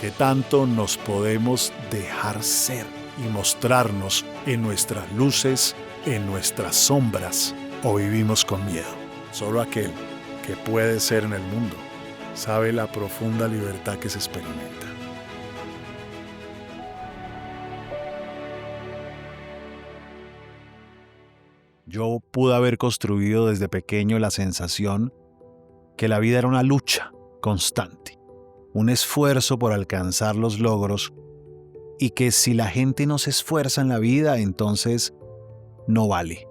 ¿Qué tanto nos podemos dejar ser y mostrarnos en nuestras luces, en nuestras sombras, o vivimos con miedo? Solo aquel que puede ser en el mundo sabe la profunda libertad que se experimenta. Yo pude haber construido desde pequeño la sensación que la vida era una lucha constante, un esfuerzo por alcanzar los logros, y que si la gente no se esfuerza en la vida, entonces no vale.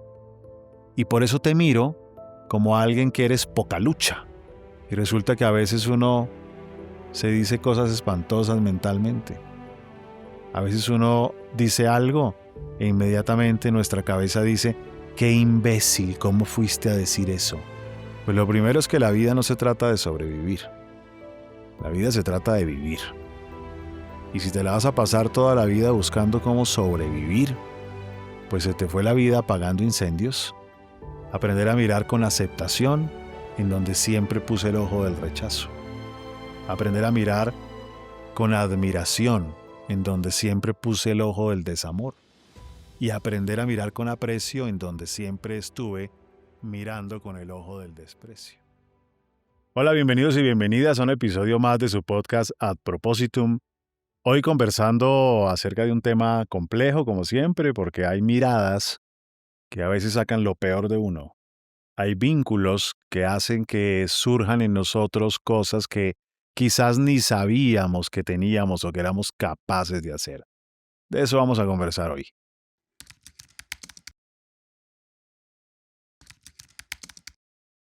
Y por eso te miro como alguien que eres poca lucha. Y resulta que a veces uno se dice cosas espantosas mentalmente. A veces uno dice algo e inmediatamente nuestra cabeza dice: ¡qué imbécil! ¿Cómo fuiste a decir eso? Pues lo primero es que la vida no se trata de sobrevivir. La vida se trata de vivir. Y si te la vas a pasar toda la vida buscando cómo sobrevivir, pues se te fue la vida apagando incendios. Aprender a mirar con aceptación, en donde siempre puse el ojo del rechazo. Aprender a mirar con admiración, en donde siempre puse el ojo del desamor. Y aprender a mirar con aprecio, en donde siempre estuve mirando con el ojo del desprecio. Hola, bienvenidos y bienvenidas a un episodio más de su podcast Ad Propositum. Hoy conversando acerca de un tema complejo, como siempre, porque hay miradas que a veces sacan lo peor de uno. Hay vínculos que hacen que surjan en nosotros cosas que quizás ni sabíamos que teníamos o que éramos capaces de hacer. De eso vamos a conversar hoy.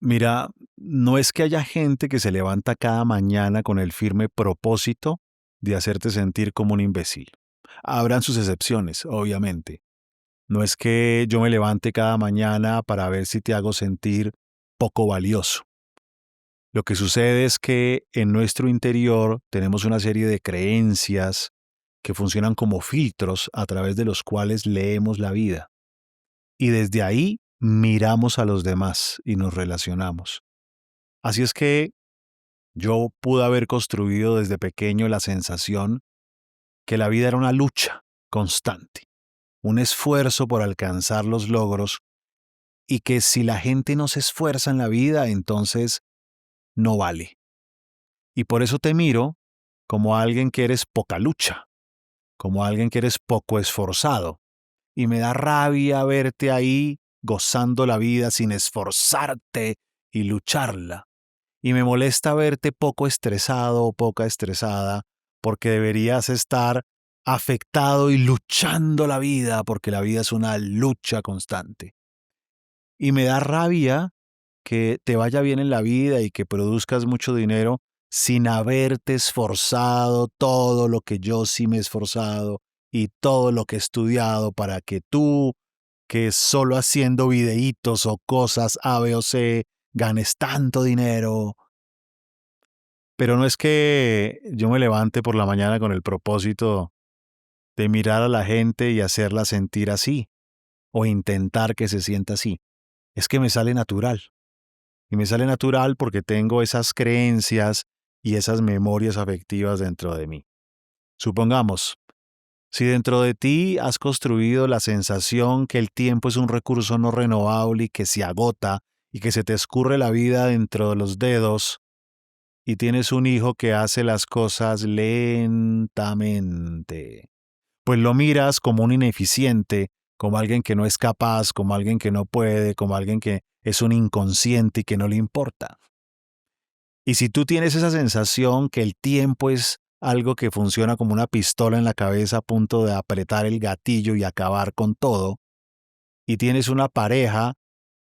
Mira, no es que haya gente que se levanta cada mañana con el firme propósito de hacerte sentir como un imbécil. Habrán sus excepciones, obviamente. No es que yo me levante cada mañana para ver si te hago sentir poco valioso. Lo que sucede es que en nuestro interior tenemos una serie de creencias que funcionan como filtros a través de los cuales leemos la vida. Y desde ahí miramos a los demás y nos relacionamos. Así es que yo pude haber construido desde pequeño la sensación que la vida era una lucha constante, un esfuerzo por alcanzar los logros, y que si la gente no se esfuerza en la vida, entonces no vale. Y por eso te miro como alguien que eres poca lucha, como alguien que eres poco esforzado. Y me da rabia verte ahí gozando la vida sin esforzarte y lucharla. Y me molesta verte poco estresado o poca estresada, porque deberías estar afectado y luchando la vida, porque la vida es una lucha constante. Y me da rabia que te vaya bien en la vida y que produzcas mucho dinero sin haberte esforzado todo lo que yo sí me he esforzado y todo lo que he estudiado para que tú, que solo haciendo videitos o cosas A, B o C, ganes tanto dinero. Pero no es que yo me levante por la mañana con el propósito de mirar a la gente y hacerla sentir así, o intentar que se sienta así. Es que me sale natural. Y me sale natural porque tengo esas creencias y esas memorias afectivas dentro de mí. Supongamos, si dentro de ti has construido la sensación que el tiempo es un recurso no renovable y que se agota y que se te escurre la vida dentro de los dedos, y tienes un hijo que hace las cosas lentamente, pues lo miras como un ineficiente, como alguien que no es capaz, como alguien que no puede, como alguien que es un inconsciente y que no le importa. Y si tú tienes esa sensación que el tiempo es algo que funciona como una pistola en la cabeza a punto de apretar el gatillo y acabar con todo, y tienes una pareja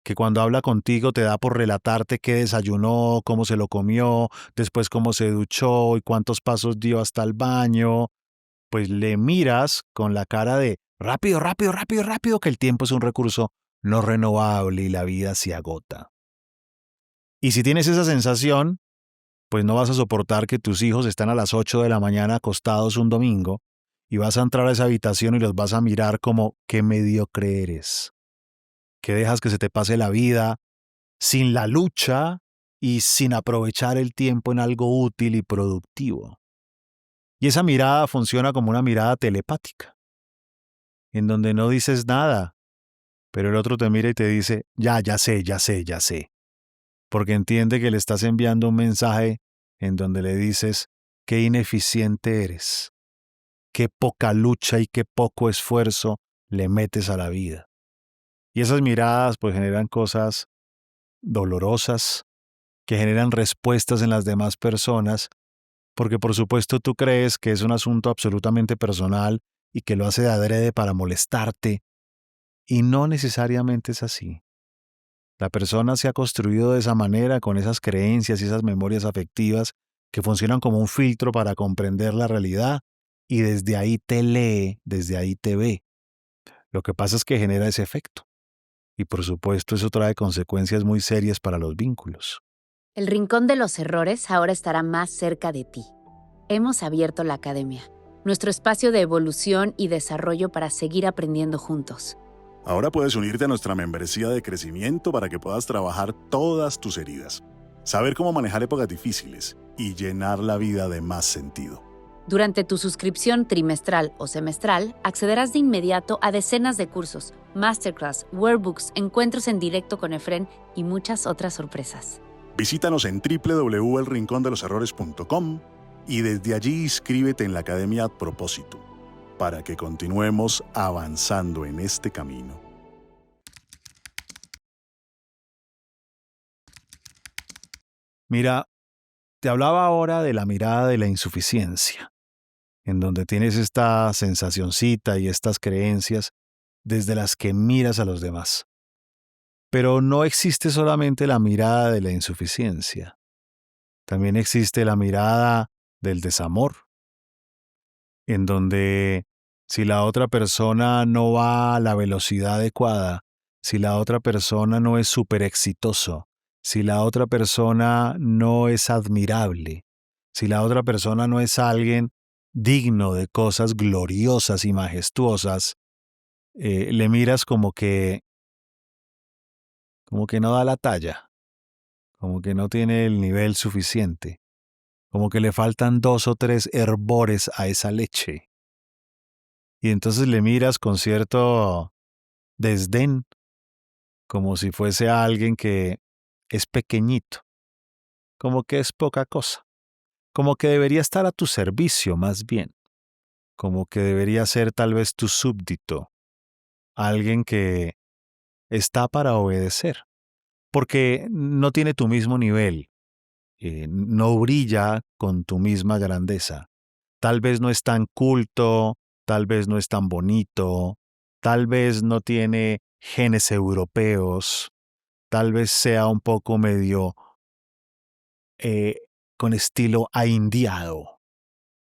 que cuando habla contigo te da por relatarte qué desayunó, cómo se lo comió, después cómo se duchó y cuántos pasos dio hasta el baño, pues le miras con la cara de rápido, rápido, rápido, rápido, que el tiempo es un recurso no renovable y la vida se agota. Y si tienes esa sensación, pues no vas a soportar que tus hijos están a las 8 de la mañana acostados un domingo y vas a entrar a esa habitación y los vas a mirar como qué mediocre eres, que dejas que se te pase la vida sin la lucha y sin aprovechar el tiempo en algo útil y productivo. Y esa mirada funciona como una mirada telepática, en donde no dices nada, pero el otro te mira y te dice, ya sé, ya sé, ya sé. Porque entiende que le estás enviando un mensaje en donde le dices, qué ineficiente eres, qué poca lucha y qué poco esfuerzo le metes a la vida. Y esas miradas pues generan cosas dolorosas, que generan respuestas en las demás personas, porque por supuesto tú crees que es un asunto absolutamente personal y que lo hace de adrede para molestarte, y no necesariamente es así. La persona se ha construido de esa manera, con esas creencias y esas memorias afectivas que funcionan como un filtro para comprender la realidad, y desde ahí te lee, desde ahí te ve. Lo que pasa es que genera ese efecto. Y por supuesto eso trae consecuencias muy serias para los vínculos. El Rincón de los Errores ahora estará más cerca de ti. Hemos abierto la academia, nuestro espacio de evolución y desarrollo para seguir aprendiendo juntos. Ahora puedes unirte a nuestra membresía de crecimiento para que puedas trabajar todas tus heridas, saber cómo manejar épocas difíciles y llenar la vida de más sentido. Durante tu suscripción trimestral o semestral, accederás de inmediato a decenas de cursos, masterclass, workbooks, encuentros en directo con Efren y muchas otras sorpresas. Visítanos en www.elrincondeloserrores.com y desde allí inscríbete en la Academia Ad Propósito, para que continuemos avanzando en este camino. Mira, te hablaba ahora de la mirada de la insuficiencia, en donde tienes esta sensacioncita y estas creencias desde las que miras a los demás. Pero no existe solamente la mirada de la insuficiencia, también existe la mirada del desamor, en donde si la otra persona no va a la velocidad adecuada, si la otra persona no es súper exitoso, si la otra persona no es admirable, si la otra persona no es alguien digno de cosas gloriosas y majestuosas, le miras como que no da la talla, como que no tiene el nivel suficiente, como que le faltan 2 o 3 hervores a esa leche. Y entonces le miras con cierto desdén, como si fuese alguien que es pequeñito, como que es poca cosa, como que debería estar a tu servicio más bien, como que debería ser tal vez tu súbdito, alguien que está para obedecer, porque no tiene tu mismo nivel, no brilla con tu misma grandeza. Tal vez no es tan culto, tal vez no es tan bonito, tal vez no tiene genes europeos, tal vez sea un poco medio eh, con estilo ahindiado,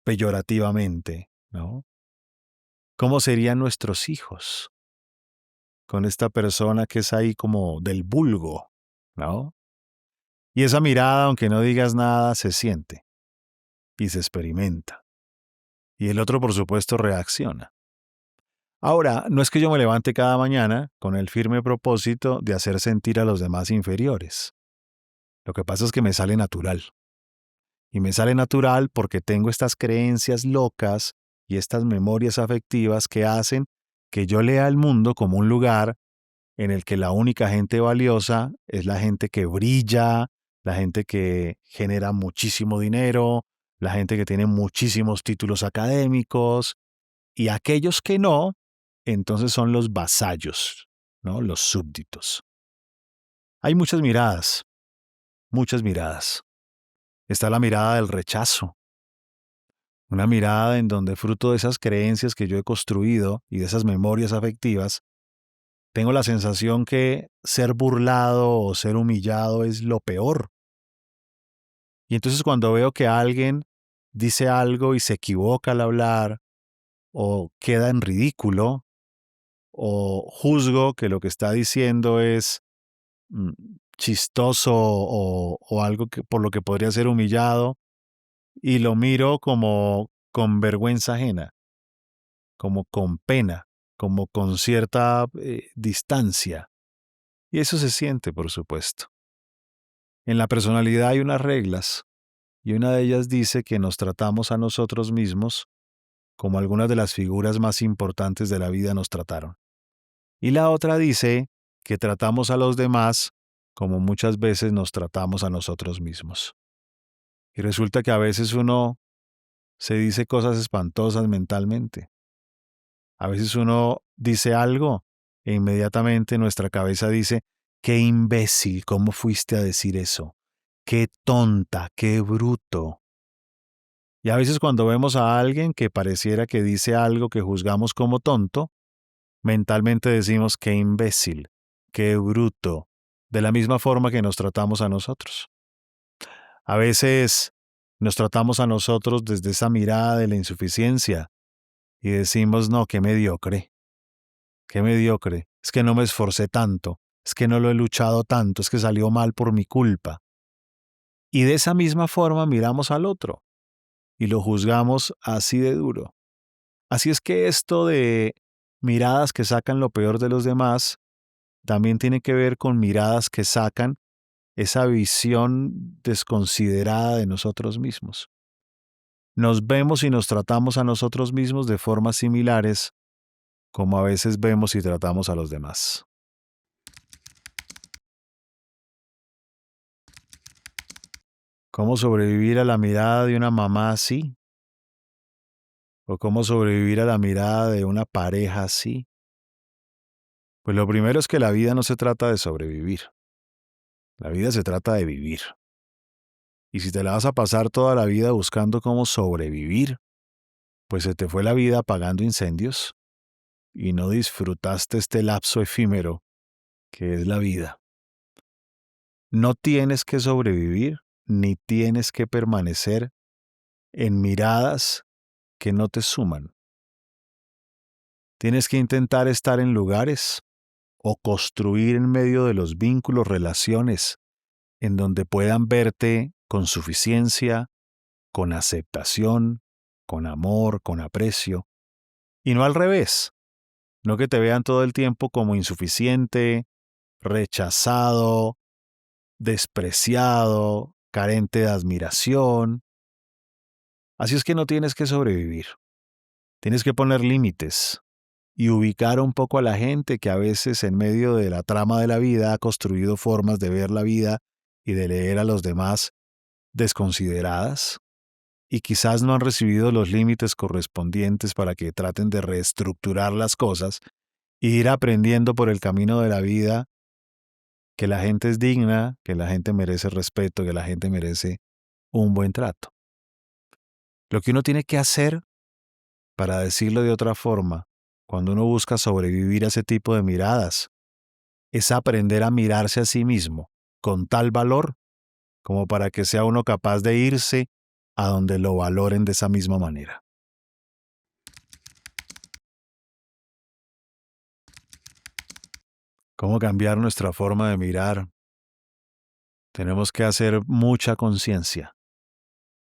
peyorativamente, ¿no? ¿Cómo serían nuestros hijos con esta persona que es ahí como del vulgo, ¿no? Y esa mirada, aunque no digas nada, se siente y se experimenta. Y el otro, por supuesto, reacciona. Ahora, no es que yo me levante cada mañana con el firme propósito de hacer sentir a los demás inferiores. Lo que pasa es que me sale natural. Y me sale natural porque tengo estas creencias locas y estas memorias afectivas que hacen que yo lea el mundo como un lugar en el que la única gente valiosa es la gente que brilla, la gente que genera muchísimo dinero, la gente que tiene muchísimos títulos académicos, y aquellos que no, entonces son los vasallos, ¿no? Los súbditos. Hay muchas miradas, muchas miradas. Está la mirada del rechazo, una mirada en donde fruto de esas creencias que yo he construido y de esas memorias afectivas, tengo la sensación que ser burlado o ser humillado es lo peor. Y entonces cuando veo que alguien dice algo y se equivoca al hablar, o queda en ridículo, o juzgo que lo que está diciendo es mm, chistoso o algo que, por lo que podría ser humillado, y lo miro como con vergüenza ajena, como con pena, como con cierta distancia. Y eso se siente, por supuesto. En la personalidad hay unas reglas, y una de ellas dice que nos tratamos a nosotros mismos como algunas de las figuras más importantes de la vida nos trataron. Y la otra dice que tratamos a los demás como muchas veces nos tratamos a nosotros mismos. Y resulta que a veces uno se dice cosas espantosas mentalmente. A veces uno dice algo e inmediatamente nuestra cabeza dice, qué imbécil, ¿cómo fuiste a decir eso? Qué tonta, qué bruto. Y a veces cuando vemos a alguien que pareciera que dice algo que juzgamos como tonto, mentalmente decimos qué imbécil, qué bruto, de la misma forma que nos tratamos a nosotros. A veces nos tratamos a nosotros desde esa mirada de la insuficiencia y decimos, no, qué mediocre, es que no me esforcé tanto, es que no lo he luchado tanto, es que salió mal por mi culpa. Y de esa misma forma miramos al otro y lo juzgamos así de duro. Así es que esto de miradas que sacan lo peor de los demás también tiene que ver con miradas que sacan esa visión desconsiderada de nosotros mismos. Nos vemos y nos tratamos a nosotros mismos de formas similares como a veces vemos y tratamos a los demás. ¿Cómo sobrevivir a la mirada de una mamá así? ¿O cómo sobrevivir a la mirada de una pareja así? Pues lo primero es que la vida no se trata de sobrevivir. La vida se trata de vivir. Y si te la vas a pasar toda la vida buscando cómo sobrevivir, pues se te fue la vida apagando incendios y no disfrutaste este lapso efímero que es la vida. No tienes que sobrevivir ni tienes que permanecer en miradas que no te suman. Tienes que intentar estar en lugares o construir en medio de los vínculos relaciones en donde puedan verte con suficiencia, con aceptación, con amor, con aprecio, y no al revés, no que te vean todo el tiempo como insuficiente, rechazado, despreciado, carente de admiración. Así es que no tienes que sobrevivir, tienes que poner límites y ubicar un poco a la gente que a veces en medio de la trama de la vida ha construido formas de ver la vida y de leer a los demás desconsideradas y quizás no han recibido los límites correspondientes para que traten de reestructurar las cosas e ir aprendiendo por el camino de la vida que la gente es digna, que la gente merece respeto, que la gente merece un buen trato. Lo que uno tiene que hacer, para decirlo de otra forma, cuando uno busca sobrevivir a ese tipo de miradas, es aprender a mirarse a sí mismo con tal valor como para que sea uno capaz de irse a donde lo valoren de esa misma manera. ¿Cómo cambiar nuestra forma de mirar? Tenemos que hacer mucha conciencia.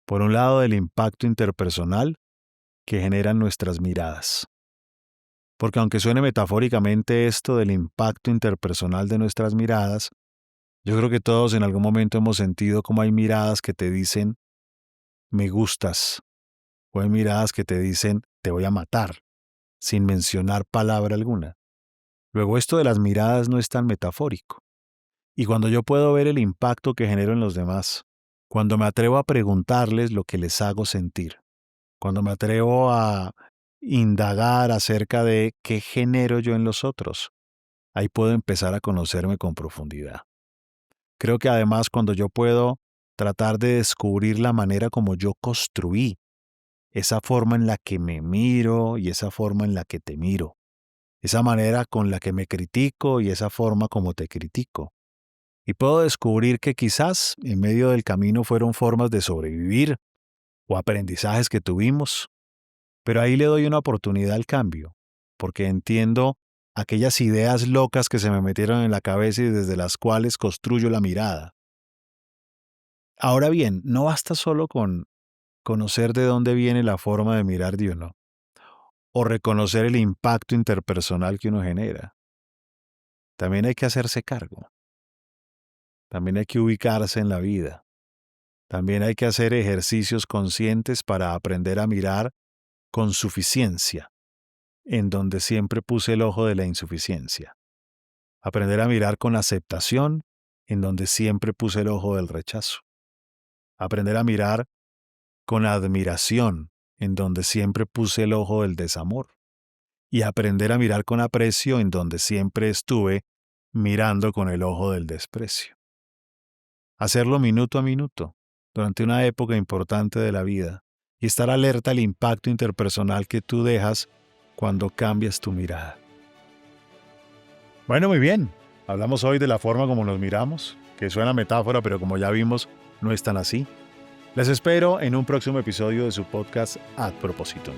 Por un lado, del impacto interpersonal que generan nuestras miradas. Porque aunque suene metafóricamente esto del impacto interpersonal de nuestras miradas, yo creo que todos en algún momento hemos sentido como hay miradas que te dicen, me gustas, o hay miradas que te dicen, te voy a matar, sin mencionar palabra alguna. Luego esto de las miradas no es tan metafórico. Y cuando yo puedo ver el impacto que genero en los demás, cuando me atrevo a preguntarles lo que les hago sentir, cuando me atrevo a indagar acerca de qué genero yo en los otros, ahí puedo empezar a conocerme con profundidad. Creo que además cuando yo puedo tratar de descubrir la manera como yo construí, esa forma en la que me miro y esa forma en la que te miro, esa manera con la que me critico y esa forma como te critico. Y puedo descubrir que quizás en medio del camino fueron formas de sobrevivir o aprendizajes que tuvimos, pero ahí le doy una oportunidad al cambio, porque entiendo aquellas ideas locas que se me metieron en la cabeza y desde las cuales construyo la mirada. Ahora bien, no basta solo con conocer de dónde viene la forma de mirar de uno, o reconocer el impacto interpersonal que uno genera. También hay que hacerse cargo. También hay que ubicarse en la vida. También hay que hacer ejercicios conscientes para aprender a mirar con suficiencia, en donde siempre puse el ojo de la insuficiencia. Aprender a mirar con aceptación, en donde siempre puse el ojo del rechazo. Aprender a mirar con admiración, en donde siempre puse el ojo del desamor. Y aprender a mirar con aprecio, en donde siempre estuve mirando con el ojo del desprecio. Hacerlo minuto a minuto, durante una época importante de la vida, y estar alerta al impacto interpersonal que tú dejas cuando cambias tu mirada. Bueno, muy bien. Hablamos hoy de la forma como nos miramos, que suena metáfora, pero como ya vimos, no es tan así. Les espero en un próximo episodio de su podcast Ad Propositum.